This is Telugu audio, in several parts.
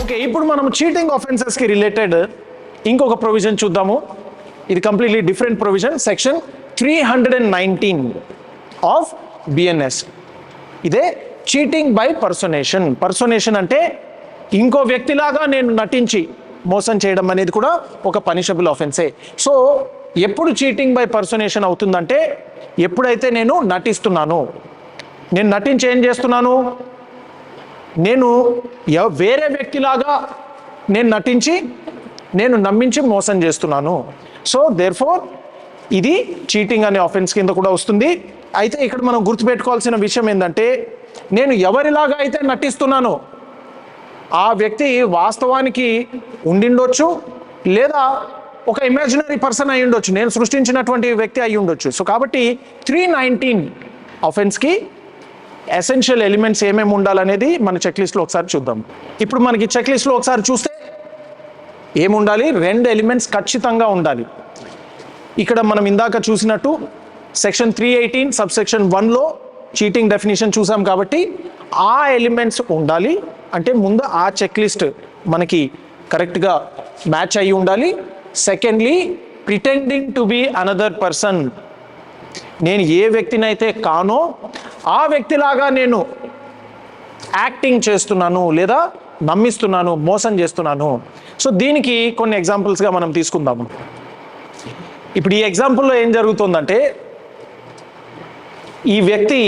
ఓకే, ఇప్పుడు మనం చీటింగ్ ఆఫెన్సెస్కి రిలేటెడ్ ఇంకొక ప్రొవిజన్ చూద్దాము. ఇది completely different provision, section 319 of BNS. ఇదే చీటింగ్ బై పర్సొనేషన్. పర్సొనేషన్ అంటే ఇంకో వ్యక్తిలాగా నేను నటించి మోసం చేయడం అనేది కూడా ఒక పనిషబుల్ ఆఫెన్సే. సో ఎప్పుడు చీటింగ్ బై పర్సొనేషన్ అవుతుందంటే ఎప్పుడైతే నేను నటిస్తున్నాను, నేను నటించి ఏం చేస్తున్నాను, నేను వేరే వ్యక్తిలాగా నేను నటించి నేను నమ్మించి మోసం చేస్తున్నాను. సో దేర్ఫోర్ ఇది చీటింగ్ అనే ఆఫెన్స్ కింద కూడా వస్తుంది. అయితే ఇక్కడ మనం గుర్తుపెట్టుకోవాల్సిన విషయం ఏంటంటే, నేను ఎవరిలాగా అయితే నటిస్తున్నానో ఆ వ్యక్తి వాస్తవానికి ఉండిండొచ్చు, లేదా ఒక ఇమాజినరీ పర్సన్ అయి ఉండొచ్చు, నేను సృష్టించినటువంటి వ్యక్తి అయి ఉండొచ్చు. సో కాబట్టి 319 ఆఫెన్స్కి ఎసెన్షియల్ ఎలిమెంట్స్ ఏమేమి ఉండాలనేది మన చెక్ లిస్ట్లో ఒకసారి చూద్దాం. ఇప్పుడు మనకి చెక్ లిస్ట్లో ఒకసారి చూస్తే ఏముండాలి, 2 ఎలిమెంట్స్ ఖచ్చితంగా ఉండాలి. ఇక్కడ మనం ఇందాక చూసినట్టు సెక్షన్ 318 సబ్సెక్షన్ 1లో చీటింగ్ డెఫినేషన్ చూసాం కాబట్టి ఆ ఎలిమెంట్స్ ఉండాలి. అంటే ముందు ఆ చెక్ లిస్ట్ మనకి కరెక్ట్గా మ్యాచ్ అయ్యి ఉండాలి. Secondly, pretending to be another person, నేను ఏ వ్యక్తినైతే కానో ఆ వ్యక్తిలాగా నేను యాక్టింగ్ చేస్తున్నాను లేదా నమ్మిస్తున్నాను, మోసం చేస్తున్నాను. సో దీనికి కొన్ని ఎగ్జాంపుల్స్గా మనం తీసుకుందాము. ఇప్పుడు ఈ ఎగ్జాంపుల్లో ఏం జరుగుతుందంటే, ఈ వ్యక్తి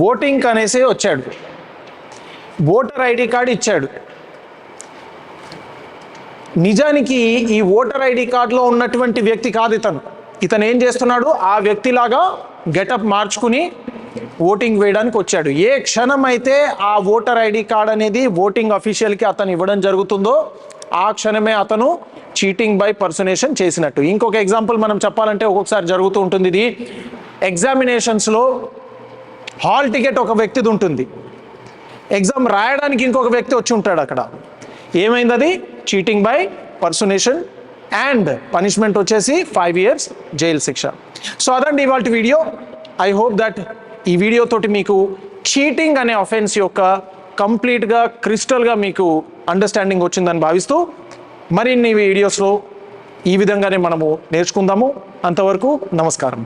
ఓటింగ్ అనేసి వచ్చాడు, ఓటర్ ఐడి కార్డు ఇచ్చాడు. నిజానికి ఈ ఓటర్ ఐడి కార్డులో ఉన్నటువంటి వ్యక్తి కాదు ఇతను ఏం చేస్తున్నాడు, ఆ వ్యక్తిలాగా గెటప్ మార్చుకుని ఓటింగ్ వేయడానికి వచ్చాడు. ఏ క్షణం అయితే ఆ ఓటర్ ఐడి కార్డ్ అనేది ఓటింగ్ అఫీషియల్కి అతను ఇవ్వడం జరుగుతుందో ఆ క్షణమే అతను చీటింగ్ బై పర్సనేషన్ చేసినట్టు. ఇంకొక ఎగ్జాంపుల్ మనం చెప్పాలంటే ఒక్కొక్కసారి జరుగుతూ ఉంటుంది. ఇది ఎగ్జామినేషన్స్లో హాల్ టికెట్ ఒక వ్యక్తిది ఉంటుంది, ఎగ్జామ్ రాయడానికి ఇంకొక వ్యక్తి వచ్చి ఉంటాడు. అక్కడ ఏమైంది, అది చీటింగ్ బై పర్సనేషన్ అండ్ పనిష్మెంట్ వచ్చేసి 5 years జైలు శిక్ష. సో అదండి ఇవాళ వీడియో. ఐ హోప్ దట్ ఈ వీడియో తోటి మీకు చీటింగ్ అనే ఆఫెన్స్ యొక్క కంప్లీట్గా క్రిస్టల్గా మీకు అండర్స్టాండింగ్ వచ్చిందని భావిస్తూ మరిన్ని వీడియోస్లో ఈ విధంగానే మనము నేర్చుకుందాము. అంతవరకు నమస్కారం.